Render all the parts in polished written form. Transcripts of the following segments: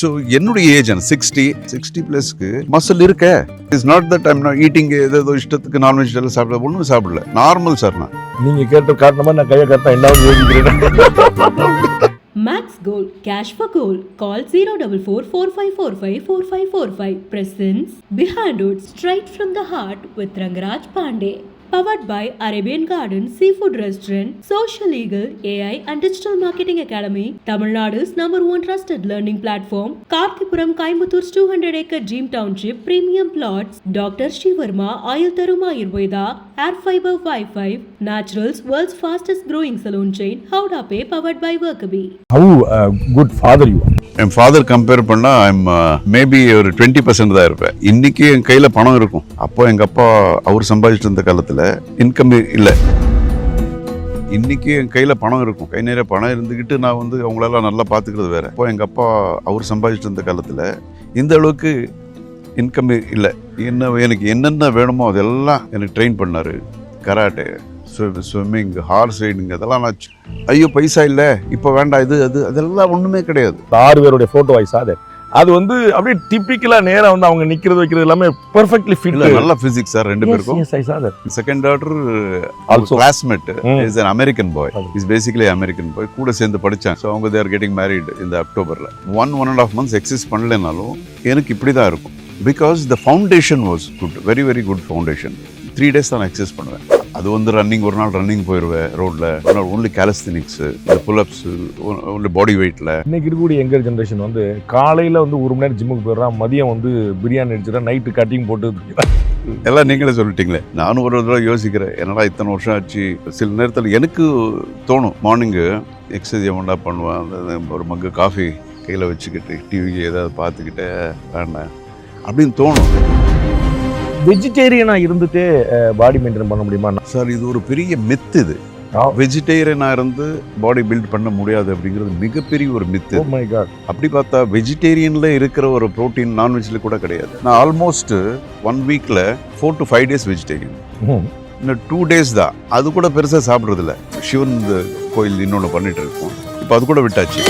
So என்னுடைய age 60 பிளஸ்க்கு muscle இருக்க. It's not that I'm not eating ஏதோ இஷ்டத்துக்கு நான்வெஜ் எல்லாம் சாப்பிட ஒன்றும் சாப்பிடல, நார்மல் சார். நான் நீங்க கேட்ட காரணமா நான் கையை கரெக்டாக என்ன யோசிக்கிறேன். Max Gold, cash for gold. Call 04445454545. Presents Behind It, straight from the heart with Rangaraj Pandey. Powered by Arabian Garden Seafood Restaurant, Social Eagle, AI and Digital Marketing Academy, Tamil Nadu's #1 trusted learning platform, Karthipuram Coimbatore 200-acre Dream Township Premium Plots, Dr. Shivarma Ayurveda Ayurveda, Air Fiber Wi-Fi, Naturals World's fastest growing salon chain, Howda Pay, powered by Workaby. How good father you are. N father compare பண்ணா I'm maybe ஒரு 20% தான் இருப்பேன். இன்னைக்கு என் கையில பணம் இருக்கும். அப்போ எங்க அப்பா அவர் சம்பாதிச்சிட்டு இருந்த காலத்துல இன்கம் இல்ல. இன்னைக்கு என் கையில பணம் இருக்கும், கை நிறைய பணம் இருந்துகிட்டு நான் வந்து அவங்களெல்லாம் நல்லா பாத்துக்கிறது வேற. அப்போ எங்க அப்பா அவர் சம்பாதிச்சிட்டு இருந்த காலத்துல இந்த அளவுக்கு இன்கம் இல்ல. எனக்கு என்னென்ன வேணுமோ அதெல்லாம் எனக்கு ட்ரெயின் பண்ணாரு. கராட்டே, ஸ்விம்மிங், ஹார்ஸ் ரைடிங், அதெல்லாம் நான் ஐயோ பைசா இல்லை இப்போ வேண்டாம் இது அதெல்லாம் ஒன்றுமே கிடையாது. 6 பேருடைய ஃபோட்டோ வாய்ஸ் அது வந்து அப்படியே டிப்பிக்கலா நேரா வந்து அவங்க நிக்கிறது வைக்கிறது எல்லாமே பெர்ஃபெக்ட்லி ஃபிட். நல்ல பிசிக்ஸ் சார் ரெண்டு பேருக்கும். Second daughter also classmate is an American boy. Is basically American boy. கூட சேர்ந்து படிச்சாங்க. ஸோ அவங்க தேர் கெட்டிங் மேரிட் இந்த அக்டோபர்ல. 1.5 months எக்ஸிஸ்ட் பண்ணலைனாலும் எனக்கு இப்படி தான் இருக்கும். Because the foundation was good, very very good foundation. 3 days தான் நான் எக்ஸசைஸ் பண்ணுவேன். அது வந்து ரன்னிங், ஒரு நாள் ரன்னிங் போயிடுவேன் ரோட்ல, ஒரு நாள் only callisthenics, pull-ups, only body வெயிட்ல. இன்னைக்கு இருக்கக்கூடிய யங்கர் ஜென்ரேஷன் வந்து காலையில வந்து 1 மணி நேரம் ஜிம்முக்கு போயிடுறான், மதியம் வந்து பிரியாணி அடிச்சுட்டா, நைட்டு கட்டிங் போட்டு எல்லாம் நீங்களே சொல்லிட்டீங்களே. நானும் ஒரு தடவை யோசிக்கிறேன், என்னடா இத்தனை வருஷம் ஆச்சு. சில நேரத்தில் எனக்கு தோணும், மார்னிங்கு எக்ஸசைஸ் எவ்வளோ பண்ணுவேன், ஒரு மக்கு காஃபி கையில் வச்சுக்கிட்டு டிவி ஏதாவது பார்த்துக்கிட்டே வேண்டாம் அப்படின்னு தோணும். வெஜிடேரியனா இருந்துட்டு பாடி மெயின்டைன் பண்ண முடியுமா சார்? இது ஒரு பெரிய மித்து. இது வெஜிடேரியனா இருந்து பாடி பில்ட் பண்ண முடியாது அப்படிங்கிறது மிகப்பெரிய ஒரு மித்து. Oh my God. அப்படி பார்த்தா வெஜிடேரியன்ல இருக்கிற ஒரு புரோட்டீன் நான்வெஜ்ல கூட கிடையாது. நான் ஆல்மோஸ்ட் 1 வீக்ல 4 to 5 days வெஜிடேரியன். இன்னும் 2 days தான். அது கூட பெருசா சாப்பிட்றது இல்லை. சிவன் கோயில் இன்னொன்று பண்ணிட்டு இருக்கோம். இப்போ அது கூட விட்டாச்சு.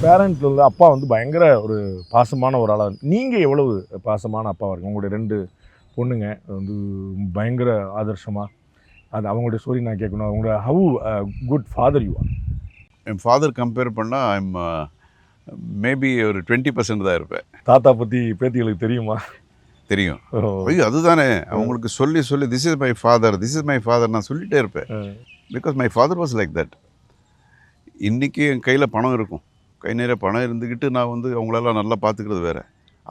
பேரண்ட்ல வந்து அப்பா வந்து பயங்கர ஒரு பாசமான ஒரு ஆளாக. நீங்கள் எவ்வளவு பாசமான அப்பாவாக இருக்கு? உங்களுடைய 2 பொண்ணுங்க வந்து பயங்கர ஆதர்ஷமாக. அது அவங்களுடைய ஸ்டோரி நான் கேட்கணும். அவங்களோட how good father you are. N father compare பண்ணால் ஐம் மேபி ஒரு 20% தான் இருப்பேன். தாத்தா பற்றி பேத்திகளுக்கு தெரியுமா? தெரியும். ஐயோ அதுதானே அவங்களுக்கு சொல்லி சொல்லி திஸ் இஸ் மை ஃபாதர் நான் சொல்லிகிட்டே இருப்பேன். Because my father was like that. இன்றைக்கி என் கையில் பணம் இருக்கும், கை நிறைய பணம் இருந்துக்கிட்டு நான் வந்து அவங்களெல்லாம் நல்லா பார்த்துக்கிறது வேறு.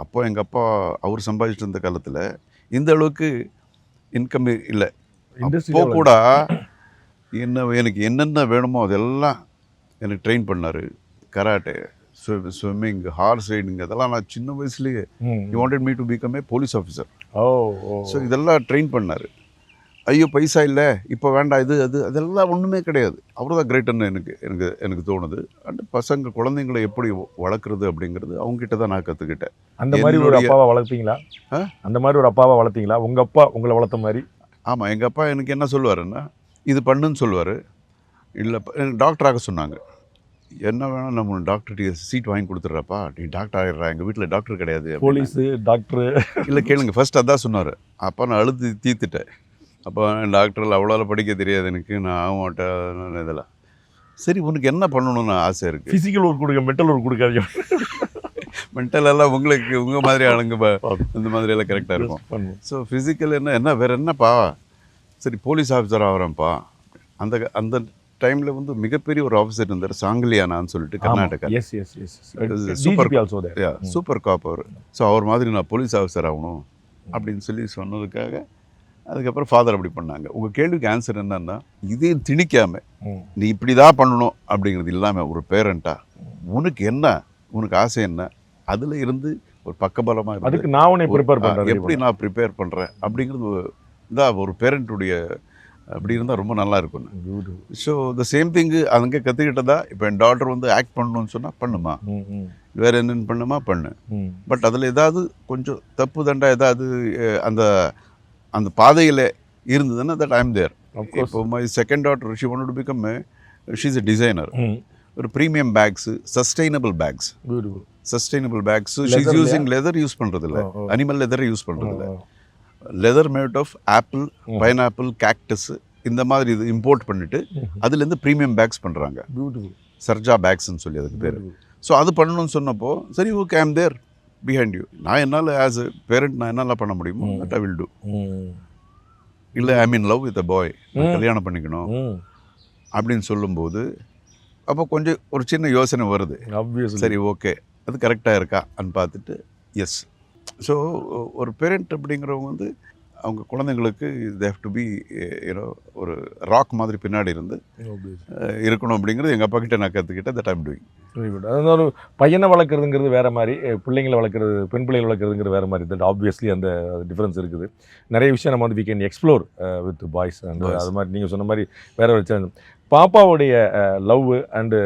அப்போ எங்கள் அப்பா அவர் சம்பாதிச்சிட்டு இருந்த காலத்தில் இந்த அளவுக்கு இன்கம் இல்லை. அப்போ கூட எனக்கு என்னென்ன வேணுமோ அதெல்லாம் எனக்கு ட்ரெயின் பண்ணார். கராட்டே, ஸ்விம்மிங், ஹார்ஸ் ரைடிங், அதெல்லாம் நான் சின்ன வயசுலேயே he wanted me to become a police officer. So இதெல்லாம் ட்ரெயின் பண்ணார். ஐயோ பைசா இல்லை இப்போ வேண்டாம் இது அதெல்லாம் ஒன்றுமே கிடையாது. அவரு தான் கிரேட்டன்னு எனக்கு தோணுது. அண்ட் பசங்க குழந்தைங்களை எப்படி வளர்க்குறது அப்படிங்கிறது அவங்ககிட்ட தான் நான் கற்றுக்கிட்டேன். அந்த மாதிரி ஒரு அப்பாவை வளர்த்தீங்களா? அந்த மாதிரி ஒரு அப்பாவை வளர்த்தீங்களா? உங்கள் அப்பா உங்களை வளர்த்த மாதிரி? ஆமாம், எங்கள் அப்பா எனக்கு என்ன சொல்லுவாருன்னா, இது பண்ணுன்னு சொல்லுவார். இல்லை எனக்கு டாக்டர் ஆக சொன்னாங்க. என்ன வேணால் நம்ம டாக்டர்கிட்ட சீட் வாங்கி கொடுத்துட்றப்பா, நீ டாக்டர் ஆகிடுறா, எங்கள் வீட்டில் டாக்டர் கிடையாது, போலீஸு டாக்டரு இல்லை கேளுங்க. ஃபர்ஸ்ட் அதான் சொன்னார். அப்போ நான் அழுது தீர்த்துட்டேன். அப்போ டாக்டரில் அவ்வளோ படிக்க தெரியாது எனக்கு, நான் ஆக மாட்டேன் இதெல்லாம். சரி உனக்கு என்ன பண்ணணும்னு ஆசை இருக்குது? ஃபிசிக்கல் ஒர்க் கொடுங்க, மென்டல் ஒர்க் கொடுக்காதீங்க. மென்டலெல்லாம் உங்களுக்கு உங்கள் மாதிரி ஆளுங்க இந்த மாதிரியெல்லாம் கரெக்டாக இருக்கும். ஸோ ஃபிசிக்கல் என்ன வேறு என்னப்பா, சரி போலீஸ் ஆஃபீஸர் ஆகிறேன்ப்பா. அந்த டைமில் வந்து மிகப்பெரிய ஒரு ஆஃபீஸர் இருந்தார், சாங்கலியானான்னு சொல்லிட்டு, கர்நாடகா. சூப்பர் காப் அவர். ஸோ அவர் மாதிரி நான் போலீஸ் ஆஃபீஸர் ஆகணும் அப்படின்னு சொல்லி சொன்னதுக்காக அதுக்கப்புறம் ஃபாதர் அப்படி பண்ணாங்க. உங்கள் கேள்விக்கு ஆன்சர் என்னன்னா, இதையும் திணிக்காமல் நீ இப்படி தான் பண்ணணும் அப்படிங்கிறது இல்லாமல் ஒரு பேரண்ட்டாக உனக்கு ஆசை என்ன, அதில் இருந்து ஒரு பக்கபலமாக இருக்கு. அதுக்கு நான் உன்னை ப்ரிப்பேர் பண்ணுறேன், எப்படி நான் ப்ரிப்பேர் பண்ணுறேன் அப்படிங்கிறது தான் ஒரு பேரண்ட்டுடைய. அப்படி இருந்தால் ரொம்ப நல்லா இருக்கும். ஸோ த சேம் திங்கு அங்கே கற்றுக்கிட்டதா. இப்போ என் டாட்டர் வந்து ஆக்ட் பண்ணணும்னு சொன்னால் பண்ணுமா, வேறு என்னென்னு பண்ணுமா பண்ணு. பட் அதில் ஏதாவது கொஞ்சம் தப்பு தண்டா ஏதாவது அந்த பாதையில் இருந்ததுன்னா தட் ஐ எம் தேர். இப்போ my second daughter she wanted to become she is a designer. ஒரு premium bags, sustainable bags. Beautiful. Sustainable bags. She's using leather use பண்ணுறதில்ல, அனிமல் லெதர் யூஸ் பண்ணுறதில்ல. Leather made of apple, pineapple, cactus இந்த மாதிரி இது import பண்ணிட்டு அதுலேருந்து premium bags பண்ணுறாங்க. Beautiful. Sarja பேக்ஸ்ன்னு சொல்லி அதுக்கு பேர். ஸோ அது பண்ணணும்னு சொன்னப்போ சரி ஓகே ஐ ஆம் தேர் பிஹைண்ட் யூ. நான் என்னால் ஆஸ் எ பேரண்ட் நான் என்னால் பண்ண முடியுமோ தட் ஐ வில் டூ. இல்லை ஐ மீன் லவ் வித் அ பாய், கல்யாணம் பண்ணிக்கணும் அப்படின்னு சொல்லும்போது அப்போ கொஞ்சம் ஒரு சின்ன யோசனை வருது. சரி ஓகே அது கரெக்டாக இருக்கான்னு பார்த்துட்டு எஸ். ஸோ ஒரு பேரண்ட் அப்படிங்கிறவங்க வந்து அவங்க குழந்தைங்களுக்கு they have to be you know ஒரு ராக் மாதிரி பின்னாடி இருந்து இருக்கணும் அப்படிங்கிறது எங்கள் அப்பா கிட்ட நான் கற்றுக்கிட்டேன். That I'm doing. Very good. அதாவது ஒரு பையனை வளர்க்குறதுங்கிறது வேறு மாதிரி, பிள்ளைங்களை வளர்க்குறது, பெண் பிள்ளைகளை வளர்க்குறதுங்கிறது வேறு மாதிரி. தட் ஆப்வியஸ்லி அந்த டிஃப்ரென்ஸ் இருக்குது. நிறைய விஷயம் நம்ம வந்து we can explore with boys and அது மாதிரி நீங்கள் சொன்ன மாதிரி வேறு வச்சு பாப்பாவுடைய லவ் அண்டு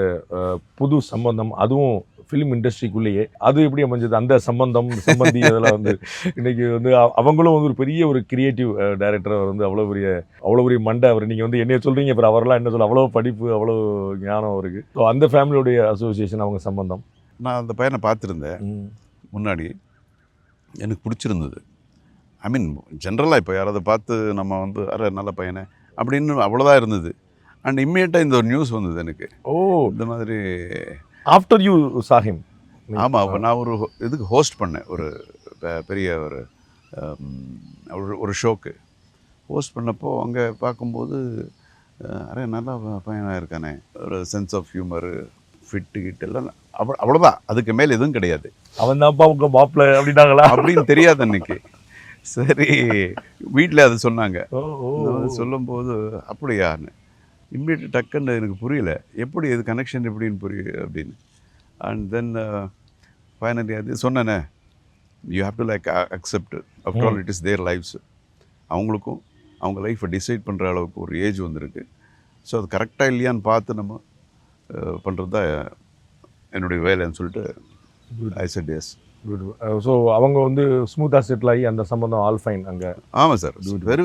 புது சம்பந்தம், அதுவும் ஃபிலிம் இண்டஸ்ட்ரிக்குள்ளேயே அது எப்படி அமைஞ்சது? அந்த சம்பந்தி அதெல்லாம் வந்து இன்றைக்கி வந்து அவங்களும் வந்து ஒரு பெரிய ஒரு கிரியேட்டிவ் டைரக்டர். அவர் வந்து அவ்வளோ பெரிய மண்டை அவர். நீங்கள் வந்து என்னைய சொல்கிறீங்க, அப்புறம் அவரெல்லாம் என்ன சொல்ல, அவ்வளோ படிப்பு, அவ்வளோ ஞானம் அவருக்கு. ஸோ அந்த ஃபேமிலியோடைய அசோசியேஷன், அவங்க சம்பந்தம். நான் அந்த பையனை பார்த்துருந்தேன் முன்னாடி, எனக்கு பிடிச்சிருந்தது. ஐ மீன் ஜென்ரலாக இப்போ யாராவது பார்த்து நம்ம வந்து நல்ல பையனை அப்படின்னு அவ்வளோதான் இருந்தது. அண்ட் இம்மிடியட்டாக இந்த ஒரு நியூஸ் வந்தது எனக்கு. ஓ இந்த மாதிரி ஆஃப்டர் யூ saw him. ஆமாம். அப்போ நான் ஒரு இதுக்கு ஹோஸ்ட் பண்ணேன், ஒரு பெரிய ஒரு ஷோக்கு ஹோஸ்ட் பண்ணப்போ அங்கே பார்க்கும்போது நல்லா பையனாக இருக்கானே, ஒரு சென்ஸ் ஆஃப் ஹியூமரு, ஃபிட்டு கிட்டு எல்லாம் அவ்வளோதான், அதுக்கு மேலே எதுவும் கிடையாது. அவன் தான்ப்பா உங்க மாப்பிள்ளை அப்படின்னாங்களா அப்படின்னு தெரியாது அன்னைக்கு. சரி வீட்டில் அது சொன்னாங்க. சொல்லும்போது அப்படியான்னு இம்மிடியட் டக்குன்னு எனக்கு புரியல, எப்படி இது கனெக்ஷன் எப்படின்னு புரியல அப்படின்னு. அண்ட் தென் ஃபைனலி அது சொன்னேனே, you have to like accept, after all it is their lifes. அவங்களுக்கும் அவங்க லைஃப்பை டிசைட் பண்ணுற அளவுக்கு ஒரு ஏஜ் வந்திருக்கு. ஸோ அது கரெக்டாக இல்லையான்னு பார்த்து நம்ம பண்ணுறது தான் என்னுடைய வேலைன்னு சொல்லிட்டு ஐ செட் எஸ். ஸோ அவங்க வந்து ஸ்மூத்தாக செட்டில் ஆகி அந்த சம்பந்தம் ஆல் ஃபைன் அங்கே. ஆமாம் sir,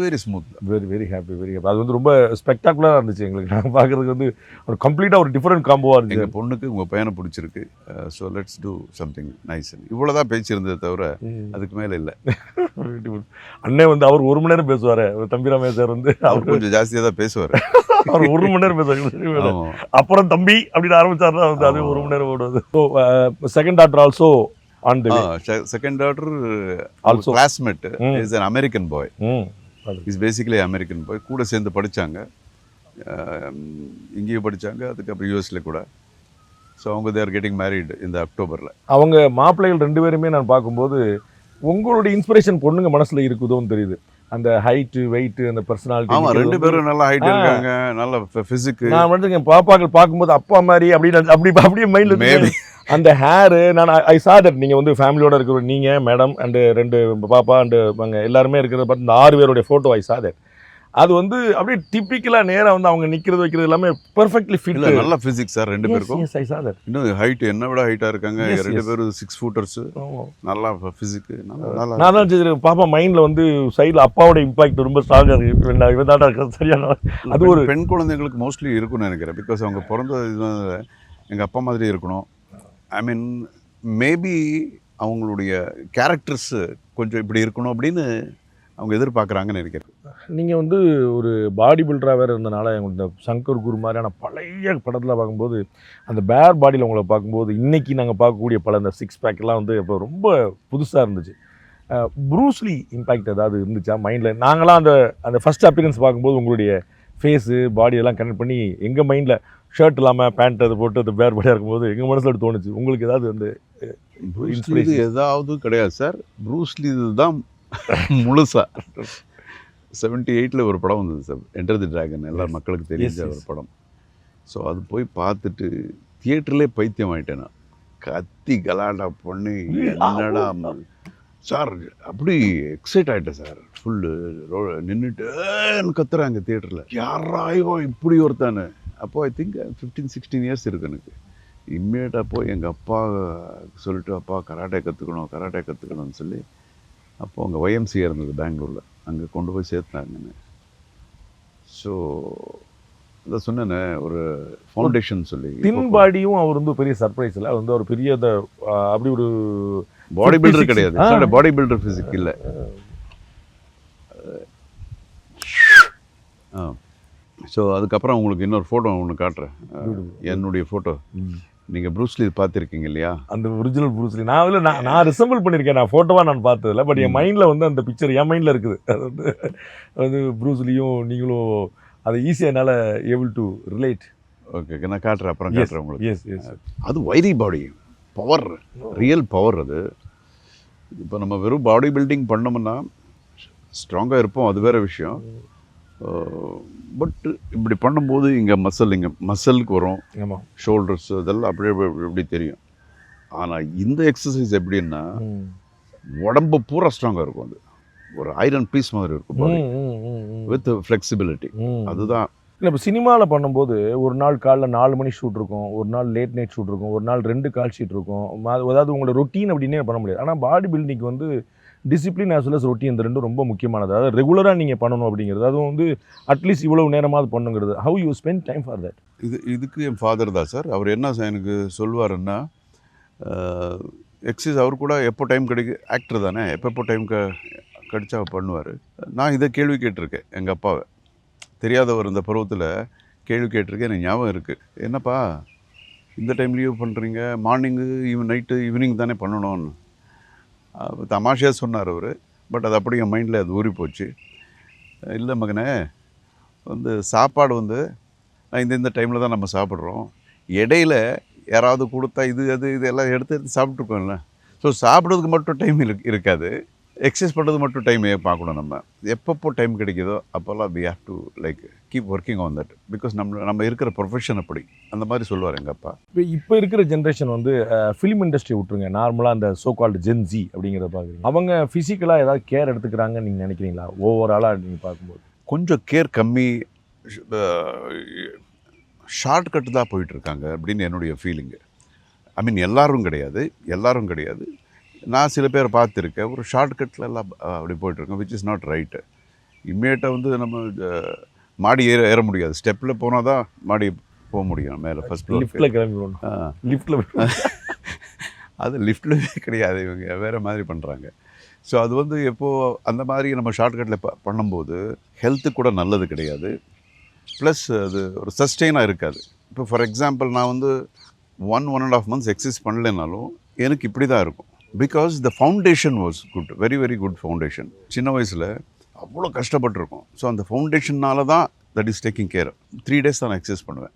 very smooth, very happy. அது வந்து ரொம்ப ஸ்பெக்டாகுலராக இருந்துச்சு எங்களுக்கு. நாங்கள் பார்க்குறதுக்கு வந்து ஒரு கம்ப்ளீட்டாக ஒரு டிஃப்ரெண்ட் காம்போவாக இருந்துச்சு. எங்கள் பொண்ணுக்கு உங்கள் பையனை பிடிச்சிருக்கு, so let's do something nice. இவ்வளோதான் பேச்சு இருந்ததை தவிர அதுக்கு மேலே இல்லை. அண்ணே வந்து அவர் 1 மணி நேரம் பேசுவார். தம்பி ரமேஷ் சார் வந்து அவர் கொஞ்சம் ஜாஸ்தியாக தான் பேசுவார். அவர் 1 மணி நேரம் பேசுவார். அப்புறம் தம்பி அப்படின்னு ஆரம்பிச்சாருன்னா வந்து அது 1 மணி நேரம் ஓடுவது. So second doctor also on the way. Second daughter also classmate is an American boy. He's basically an American boy. கூட சேர்ந்து படிச்சாங்க, இங்கேயும் படிச்சாங்க, அதுக்கப்புறம் யூஎஸ்ல கூட. ஸோ அவங்க தேர் கெட்டிங் மேரிட் இந்த அக்டோபரில். அவங்க மாப்பிள்ளைகள் 2 பேருமே நான் பார்க்கும்போது உங்களுடைய இன்ஸ்பிரேஷன் பொண்ணுங்க மனசுல இருக்குதோன்னு தெரியுது. அந்த ஹைட்டு, வெயிட், அந்த பர்சனாலிட்டி. ஆமா, 2 பேரும் நல்லா ஹைட் இருக்காங்க, நல்ல பிசிக். நான் வந்து என் பாப்பாக்கள் பார்க்கும்போது அப்பா மாதிரி அப்படியே மைண்ட்ல மேபி அந்த ஹேரு. நான் ஐ சா தட் நீங்கள் வந்து ஃபேமிலியோட இருக்கிற நீங்கள் மேடம் அண்டு 2 பாப்பா அண்டு அவங்க எல்லாருமே இருக்கிறத பார்த்து இந்த 6 பேருடைய ஃபோட்டோ ஐ சா தட். அது வந்து அப்படியே டிப்பிக்கலாக நேராக வந்து அவங்க நிற்கிறது வைக்கிறது எல்லாமே பெர்ஃபெக்ட்லி ஃபிட். நல்ல ஃபிசிக்ஸ் சார் 2 பேருக்கும். ஐ சா தட். இன்னும் ஹைட் என்ன விட ஹைட்டாக இருக்காங்க 2 பேரும், 6 ஃபூட்டர்ஸ். நல்லா ஃபிசிக். நான் தான் பாப்பா மைண்டில் வந்து சைடில் அப்பாவோட இம்பாக்ட் ரொம்ப ஸ்ட்ராங்காக இருக்குது. இவன் தான் சரியான. அது ஒரு பெண் குழந்தைங்களுக்கு மோஸ்ட்லி இருக்குன்னு நினைக்கிறேன். பிகாஸ் அவங்க பிறந்த இது எங்கள் அப்பா மாதிரி இருக்கணும். ஐ மீன் மேபி அவங்களுடைய கேரக்டர்ஸ் கொஞ்சம் இப்படி இருக்கணும் அப்படின்னு அவங்க எதிர்பார்க்குறாங்கன்னு நினைக்கிறேன். நீங்கள் வந்து ஒரு பாடி பில்டராக வேறு இருந்தனால இந்த சங்கர் குரு மாதிரியான பழைய படத்தில் பார்க்கும்போது அந்த பேர் பாடியில் உங்களை பார்க்கும்போது இன்றைக்கி நாங்கள் பார்க்கக்கூடிய பல இந்த 6 பேக்கெலாம் வந்து இப்போ ரொம்ப புதுசாக இருந்துச்சு. ப்ரூஸ்லி இம்பேக்ட் ஏதாவது இருந்துச்சா மைண்டில்? நாங்களாம் அந்த ஃபஸ்ட் அப்பியரன்ஸ் பார்க்கும்போது உங்களுடைய ஃபேஸு பாடியெல்லாம் கனெக்ட் பண்ணி எங்கள் மைண்டில் ஷர்ட் இல்லாமல் பேண்ட் அதை போட்டு அது பேர் பாடியாக இருக்கும்போது எங்கள் மனசில் தோணுச்சு. உங்களுக்கு ஏதாவது வந்து இன்ஸ்பிரேஷன் ஏதாவது கிடையாது சார். ப்ரூஸ்லி இதுதான் முழுசா 78ல் ஒரு படம் வந்தது சார், என்டர் தி டிராகன். எல்லா மக்களுக்கு தெரிஞ்ச ஒரு படம். ஸோ அது போய் பார்த்துட்டு தியேட்டர்லேயே பைத்தியம் ஆகிட்டேன் நான். கத்தி கலாட்டா பண்ணி என்னடா சார் அப்படி எக்ஸைட் ஆகிட்டேன் சார். ஃபுல்லு நின்றுட்டு கத்துறாங்க தியேட்டரில், யாராயோ இப்படி ஒருத்தானு. அப்போ ஐ திங்க் 15-16 இயர்ஸ் இருக்கு எனக்கு. இம்மிடியட்டாக போய் எங்கள் அப்பா சொல்லிட்டு, அப்பா கராட்டே கற்றுக்கணும்னு சொல்லி, அப்போது அங்கே YMCA இருந்தது பெங்களூரில், அங்கே கொண்டு போய் சேர்த்தாங்கன்னு. ஸோ அதான் சொன்னேனே ஒரு ஃபவுண்டேஷன் சொல்லி. தின் பாடியும் அவர் வந்து பெரிய சர்ப்ரைஸ் இல்லை, வந்து ஒரு பெரிய அப்படி ஒரு பாடி பில்டர் கிடையாது, பாடி பில்டர் ஃபிசிக் இல்லை. ஸோ அதுக்கப்புறம் உங்களுக்கு இன்னொரு ஃபோட்டோ ஒன்று காட்டுறேன், என்னுடைய ஃபோட்டோ. நீங்கள் ப்ரூஸ்லி பார்த்துருக்கீங்க இல்லையா, அந்த ஒரிஜினல் ப்ரூஸ்லி. நான் ரிசம்பிள் பண்ணியிருக்கேன், நான் ஃபோட்டோவாக நான் பார்த்ததில்ல, பட் என் மைண்டில் வந்து அந்த பிக்சர் என் மைண்டில் இருக்குது. அது வந்து ப்ரூஸ்லியும் நீங்களும் அதை ஈஸியாக என்னால் ஏபிள் டு ரிலேட். ஓகே, நான் காட்டுறேன், அப்புறம் காட்டுறேன் உங்களுக்கு. எஸ் எஸ், அது வைரி பாடி பவர், ரியல் பவர் அது. இப்போ நம்ம வெறும் பாடி பில்டிங் பண்ணோம்னா ஸ்ட்ராங்காக இருப்போம், அது வேறு விஷயம். பட் இப்படி பண்ணும்போது இங்கே மசிலுக்கு வரும், ஷோல்டர்ஸ் அதெல்லாம் அப்படியே எப்படி தெரியும். ஆனால் இந்த எக்ஸசைஸ் எப்படின்னா உடம்பு பூரா ஸ்ட்ராங்காக இருக்கும். அது ஒரு ஐரன் பீஸ் மாதிரி இருக்கும் வித் ஃப்ளெக்சிபிலிட்டி. அதுதான். இல்லை, இப்போ சினிமாவில் பண்ணும்போது ஒரு நாள் காலைல 4 மணி ஷூட் இருக்கும், ஒரு நாள் லேட் நைட் ஷூட் இருக்கும், ஒரு நாள் 2 கால் ஷீட் இருக்கும். அதாவது உங்களோட ரொட்டீன் அப்படின்னே பண்ண முடியாது. ஆனால் பாடி பில்டிங்க்கு வந்து discipline as well as routine, இந்த ரெண்டும் ரொம்ப முக்கியமானது. அதாவது ரெகுலராக நீங்கள் பண்ணணும் அப்படிங்கிறது, அதுவும் வந்து அட்லீஸ்ட் இவ்வளவு நேரமாவது பண்ணுங்கிறது. How you spend time for that? இதுக்கு என் ஃபாதர் தான் சார். அவர் என்ன எனக்கு சொல்லுவாருன்னா, எக்ஸசைஸ் அவர் கூட எப்போ டைம் கிடைக்கும், ஆக்டர் தானே, எப்போ டைம் கிடைச்சா பண்ணுவார். நான் இதை கேள்வி கேட்டிருக்கேன் எங்கள் அப்பாவை, தெரியாதவர் இந்த பருவத்தில் கேள்வி கேட்டிருக்கேன், எனக்கு ஞாபகம் இருக்குது. என்னப்பா இந்த டைம் லீவ் பண்ணுறீங்க, மார்னிங்கு நைட்டு ஈவினிங் தானே பண்ணணும்னு தமாஷையாக சொன்னார் அவர். பட் அது அப்படி என் மைண்டில் அது ஊறி போச்சு. இல்லை மகனே, வந்து சாப்பாடு வந்து நான் இந்த டைமில் தான் நம்ம சாப்பிட்றோம், இடையில யாராவது கொடுத்தா இது எல்லாம் எடுத்து சாப்பிட்ருக்கோம்ல. ஸோ சாப்பிட்றதுக்கு மட்டும் டைம் இருக்காது, எக்ஸசைஸ் பண்ணுறது மட்டும் டைம் பார்க்கணும். நம்ம எப்பப்போ டைம் கிடைக்குதோ அப்போல்லாம் we have to like keep working on that, because நம்ம இருக்கிற ப்ரொஃபஷன் அப்படி. அந்த மாதிரி சொல்லுவார் எங்கள் அப்பா. இப்போ இருக்கிற ஜென்ரேஷன் வந்து ஃபிலிம் இண்டஸ்ட்ரி விட்டுருங்க, நார்மலாக அந்த சோ கால்டு ஜென்ஸி அப்படிங்கிறத பார்க்குறீங்க, அவங்க ஃபிசிக்கலாக ஏதாவது கேர் எடுத்துக்கிறாங்கன்னு நீங்கள் நினைக்கிறீங்களா? ஓவராலாக நீங்கள் பார்க்கும்போது கொஞ்சம் கேர் கம்மி, ஷார்ட் கட்டு தான் போயிட்டுருக்காங்க அப்படின்னு என்னுடைய ஃபீலிங்கு. ஐ மீன் எல்லாரும் கிடையாது. நான் சில பேர் பார்த்துருக்கேன், ஒரு ஷார்ட் கட்டில் எல்லாம் அப்படி போயிட்டுருக்கோம், விச் இஸ் நாட் ரைட்டு. இம்மீடியட்டாக வந்து நம்ம மாடி ஏற முடியாது, ஸ்டெப்பில் போனால் தான் மாடி போக முடியும் மேலே, ஃபஸ்ட் லிஃப்ட்டில் கிளம்பி லிஃப்ட்டில் அது லிஃப்ட்லேயே கிடையாது, இவங்க வேறு மாதிரி பண்ணுறாங்க. ஸோ அது வந்து எப்போது அந்த மாதிரி நம்ம ஷார்ட்கட்டில் பண்ணும்போது ஹெல்த்து கூட நல்லது கிடையாது, ப்ளஸ் அது ஒரு சஸ்டெயினாக இருக்காது. இப்போ ஃபார் எக்ஸாம்பிள் நான் வந்து 1.5 months எக்ஸசைஸ் பண்ணலைனாலும் எனக்கு இப்படி தான் இருக்கும், because the foundation was good, very very good foundation. சின்ன வயசில் அவ்வளோ கஷ்டப்பட்டுருக்கோம். ஸோ அந்த ஃபவுண்டேஷன்னால தான் that is taking care. 3 days தான் நான் எக்ஸசைஸ் பண்ணுவேன்.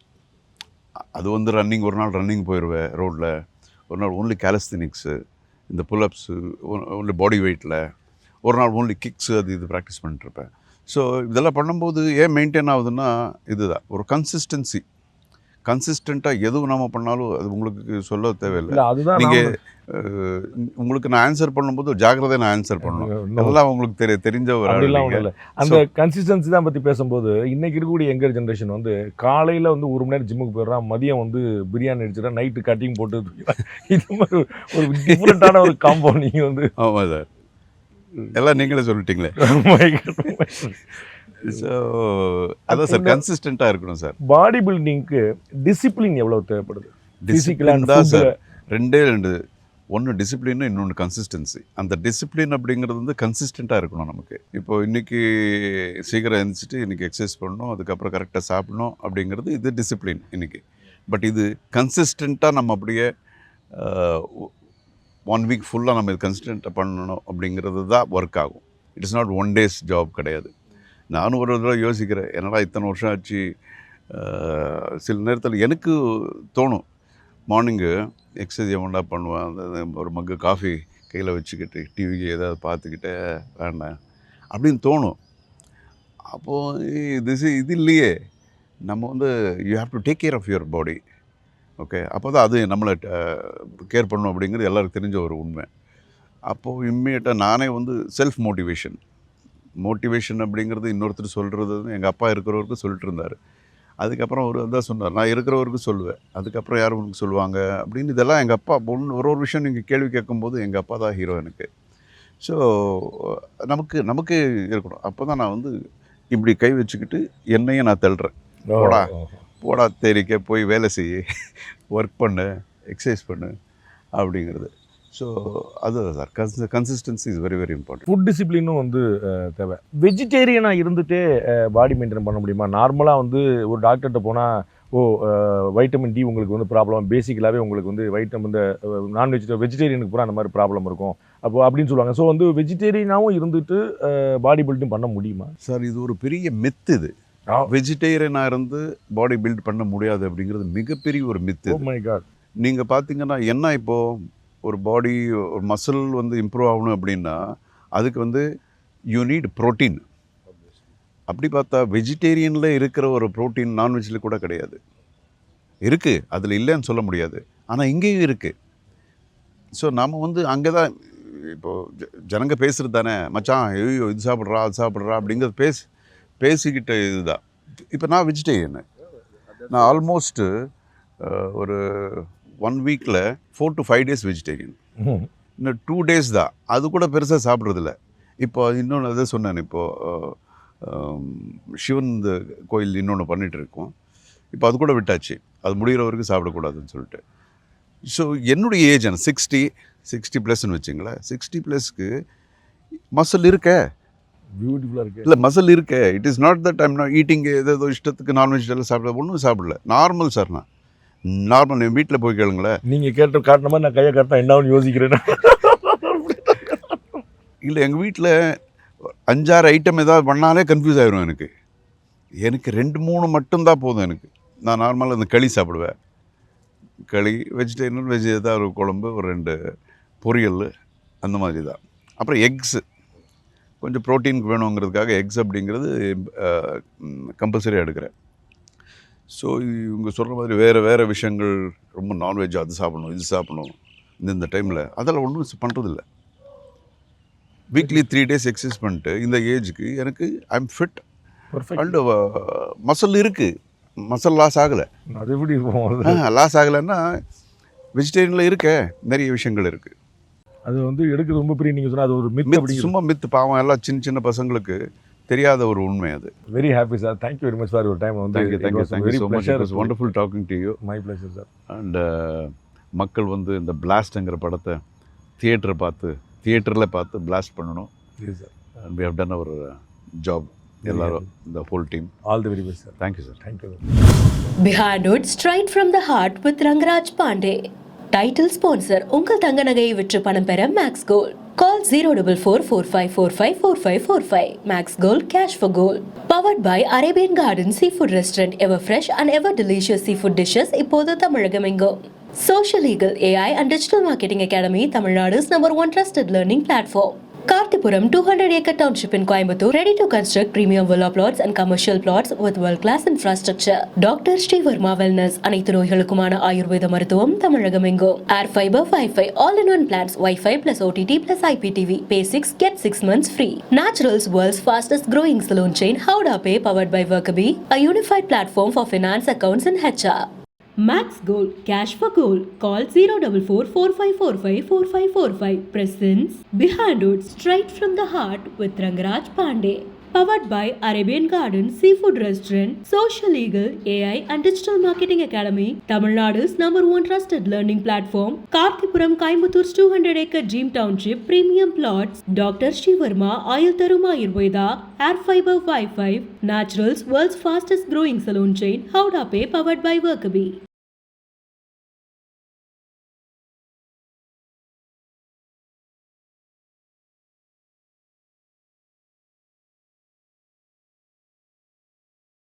அது வந்து ரன்னிங், ஒரு நாள் ரன்னிங் போயிடுவேன் ரோட்டில், ஒரு நாள் ஓன்லி கேலஸ்தெனிக்ஸு, இந்த புல்அப்ஸு, ஓன்லி பாடி வெயிட்டில், ஒரு நாள் ஓன்லி கிக்ஸு, இது ப்ராக்டிஸ் பண்ணிட்டுருப்பேன். ஸோ இதெல்லாம் பண்ணும்போது ஏன் மெயின்டைன் ஆகுதுன்னா இதுதான், ஒரு கன்சிஸ்டண்ட்டாக எதுவும் நம்ம பண்ணாலும் அது உங்களுக்கு சொல்ல தேவையில்லை. நீங்கள் உங்களுக்கு நான் ஆன்சர் பண்ணும்போது ஜாக்கிரதையாக நான் ஆன்சர் பண்ணணும், எல்லாம் உங்களுக்கு தெரிஞ்ச ஒரு அந்த கன்சிஸ்டன்சி தான் பற்றி பேசும்போது, இன்றைக்கி இருக்கக்கூடிய யங்கர் ஜென்ரேஷன் வந்து காலையில் வந்து 1 மணி நேரம் ஜிம்முக்கு போயிடுறான், மதியம் வந்து பிரியாணி அடிச்சுட்டா, நைட்டு கட்டிங் போட்டு இது மாதிரி ஒரு டிஃப்ரெண்ட்டான ஒரு காம்போ. நீங்கள் வந்து ஆமாம் சார், எல்லாம் நீங்களே சொல்லிட்டீங்களே. ஸோ அதான் சார், கன்சிஸ்டண்ட்டாக இருக்கணும் சார். பாடி பில்டிங்க்கு டிசிப்ளின் எவ்வளோ தேவைப்படுது? டிசிப்ளின் தான் சார், ரெண்டு. ஒன்று டிசிப்ளின், இன்னொன்று கன்சிஸ்டன்சி. அந்த டிசிப்ளின் அப்படிங்கிறது வந்து கன்சிஸ்டண்ட்டாக இருக்கணும் நமக்கு. இப்போ இன்றைக்கி சீக்கிரம் எழுந்திரிச்சிட்டு இன்றைக்கி எக்ஸசைஸ் பண்ணணும், அதுக்கப்புறம் கரெக்டாக சாப்பிடணும் அப்படிங்கிறது இது டிசிப்ளின் இன்றைக்கி. பட் இது கன்சிஸ்டண்ட்டாக நம்ம அப்படியே 1 week ஃபுல்லாக நம்ம இது கன்சிஸ்டண்ட்டாக பண்ணணும் அப்படிங்கிறது தான் ஒர்க் ஆகும். It is not 1 days job கிடையாது. நானும் ஒரு தடவை யோசிக்கிறேன், என்னடா இத்தனை வருஷம் ஆச்சு. சில நேரத்தில் எனக்கு தோணும், மார்னிங்கு எக்ஸசைஸ் எவன்டா பண்ணுவேன், அந்த ஒரு மக்கு காஃபி கையில் வச்சுக்கிட்டு டிவிக்கு ஏதாவது பார்த்துக்கிட்டே வேண்டாம் அப்படின்னு தோணும். அப்போது இது இல்லையே, நம்ம வந்து you have to take care of your body. Okay, அப்போ தான் அது நம்மளை கேர் பண்ணணும் அப்படிங்கிறது எல்லாருக்கும் தெரிஞ்ச ஒரு உண்மை. அப்போது இம்மீடியட்டாக நானே வந்து செல்ஃப் மோட்டிவேஷன் அப்படிங்கிறது இன்னொருத்தர் சொல்கிறது எங்கள் அப்பா இருக்கிறவருக்கு சொல்லிட்டு இருந்தார். அதுக்கப்புறம் அவர் அதான் சொன்னார், நான் இருக்கிறவருக்கு சொல்லுவேன், அதுக்கப்புறம் யாரும் உனக்கு சொல்லுவாங்க அப்படின்னு. இதெல்லாம் எங்கள் அப்பா ஒரு விஷயம் நீங்கள் கேள்வி கேட்கும்போது எங்கள் அப்பா தான் ஹீரோ எனக்கு. ஸோ நமக்கு இருக்கணும். அப்போ தான் நான் வந்து இப்படி கை வச்சுக்கிட்டு என்னையும் நான் தள்ளுறேன், போடா போடா தேரிக்க போய் வேலை செய்ய, ஒர்க் பண்ணு, எக்ஸசைஸ் பண்ணு அப்படிங்கிறது. ஸோ அது sir consistency is very very important. Food டிசிப்ளினும் வந்து தேவை. வெஜிடேரியனாக இருந்துகிட்டே பாடி மெயின்டைன் பண்ண முடியுமா? நார்மலாக வந்து ஒரு டாக்டர்கிட்ட போனால் வைட்டமின் டி உங்களுக்கு வந்து ப்ராப்ளம், பேசிக்கலாகவே உங்களுக்கு வந்து இந்த வெஜிடேரியனுக்கு பூரா அந்த மாதிரி ப்ராப்ளம் இருக்கும் அப்படின்னு சொல்லுவாங்க. ஸோ வந்து வெஜிடேரியனாகவும் இருந்துட்டு பாடி பில்டிங் பண்ண முடியுமா சார்? இது ஒரு பெரிய மித்து. இது வெஜிடேரியனாக இருந்து பாடி பில்ட் பண்ண முடியாது அப்படிங்கிறது மிகப்பெரிய ஒரு மித்து. My God. நீங்கள் பார்த்தீங்கன்னா என்ன, இப்போது ஒரு பாடி ஒரு மசில் வந்து இம்ப்ரூவ் ஆகணும் அப்படின்னா அதுக்கு வந்து யூ நீட் ப்ரோட்டீன். அப்படி பார்த்தா வெஜிடேரியனில் இருக்கிற ஒரு ப்ரோட்டீன் நான்வெஜ்ஜில் கூட கிடையாது. இருக்குது, அதில் இல்லைன்னு சொல்ல முடியாது, ஆனால் இங்கேயும் இருக்குது. ஸோ நம்ம வந்து அங்கே தான் இப்போது ஜனங்க பேசுகிறது தானே, மச்சான் ஐயோ இது சாப்பிட்றா அது சாப்பிட்றா அப்படிங்கிறது பேசிக்கிட்ட இதுதான். இப்போ நான் வெஜிடேரியனு, நான் ஆல்மோஸ்ட்டு ஒரு 1 வீக்கில் 4 to 5 days வெஜிடேரியன். இன்னும் 2 days தான், அது கூட பெருசாக சாப்பிட்றதில்ல. இப்போ இன்னொன்று அதை சொன்னேன், இப்போது சிவன் கோயில் இன்னொன்று பண்ணிகிட்டு இருக்கோம். இப்போ அது கூட விட்டாச்சு, அது முடிகிற வரைக்கும் சாப்பிடக்கூடாதுன்னு சொல்லிட்டு. ஸோ என்னுடைய ஏஜ் 60+ வச்சுங்களேன். 60+க்கு மசில் இருக்க பியூட்டிஃபுல்லாக இருக்குது. இல்லை மசில் இருக்க. It is not that I'm not eating ஏதோ இஷ்டத்துக்கு நான்வெஜ் எல்லாம் ஒன்றும் சாப்பிடல. நார்மல் சார், நான் நார்மல். என் வீட்டில் போய் கேளுங்களேன். நீங்கள் காட்டின மாதிரி நான் கையை காட்டினா என்னன்னு யோசிக்கிறேன். இல்லை, எங்கள் வீட்டில் 5-6 ஐட்டம் ஏதாவது பண்ணாலே கன்ஃபியூஸ் ஆகிரும் எனக்கு. 2-3 மட்டும்தான் போதும் எனக்கு. நான் நார்மலாக இந்த களி சாப்பிடுவேன். களி, வெஜிடேரியன், வெஜ் ஏதாவது ஒரு குழம்பு, ஒரு 2 பொரியல், அந்த மாதிரி தான். அப்புறம் எக்ஸு கொஞ்சம் ப்ரோட்டீனுக்கு வேணுங்கிறதுக்காக எக்ஸ் அப்படிங்கிறது கம்பல்சரியாக எடுக்கிறேன். ஸோ இவங்க சொல்கிற மாதிரி வேறு விஷயங்கள், ரொம்ப நான்வெஜ் அது சாப்பிடணும் இது சாப்பிடணும் இந்த டைமில், அதெல்லாம் ஒன்றும் பண்ணுறதில்ல. வீக்லி 3 days எக்ஸசைஸ் பண்ணிட்டு இந்த ஏஜுக்கு எனக்கு I am fit and muscle இருக்குது. மசில் லாஸ் ஆகலை. அது எப்படி லாஸ் ஆகலைன்னா வெஜிடேரியனில் இருக்க நிறைய விஷயங்கள் இருக்குது. அது வந்து எடுக்கிறது ரொம்ப பெரிய, நீங்கள் சொன்னால் அது ஒரு மித், சும்மா மித்து. பாவம், எல்லாம் சின்ன பசங்களுக்கு தெரியாத ஒரு உண்மை அது. Very happy sir. Thank you very much for your time. வந்து thank you so much. It was wonderful talking to you. My pleasure sir. And மக்கள் வந்து இந்த பிளாஸ்ட்ங்கிற படத்தை தியேட்டரில் பார்த்து பிளாஸ்ட் பண்ணணும். And we have done our job. எல்லாரும், the whole team. All the very best, sir. Thank you, sir. Thank you. Behind It Straight from the Heart with Rangaraj Pandey. Title sponsor உங்கள் தங்க நகையை விற்று பணம் பெற maths gold. Call 04445454545. Max Gold, cash for gold. Powered by Arabian Garden Seafood Restaurant. Ever fresh and ever delicious seafood dishes இப்போது தமிழகமெங்கும். Social Eagle AI and Digital Marketing Academy, Tamil Nadu's #1 trusted learning platform. Karthipuram 200-acre township in Coimbatore, ready to construct premium villa plots and commercial plots with world-class infrastructure. Dr. Sri Verma Wellness, அனைத்து நோய்களுக்குமான ஆயுர்வேத மருத்துவம் தமிழகமெங்கும். Air Fiber Wi-Fi all-in-one plans, Wi-Fi plus OTT plus IPTV. Pay 6, get 6 months free. Naturals, world's fastest growing saloon chain, Howda Pay, powered by Workaby, a unified platform for finance, accounts and HR. Max Gold, cash for gold. Call 04445454545. Presents Behind It Straight from the Heart with Rangaraj Pandey. Powered by Arabian Garden Seafood Restaurant, Social Eagle AI and Digital Marketing Academy, Tamil Nadu's #1 trusted learning platform. Karthipuram Coimbatore 200-acre Dream Township premium plots. Dr. Sri Verma Ayil Tharum Ayurveda, Air Fiber Wi-Fi, Naturals, world's fastest growing saloon chain, Howda Pay, powered by Workaby.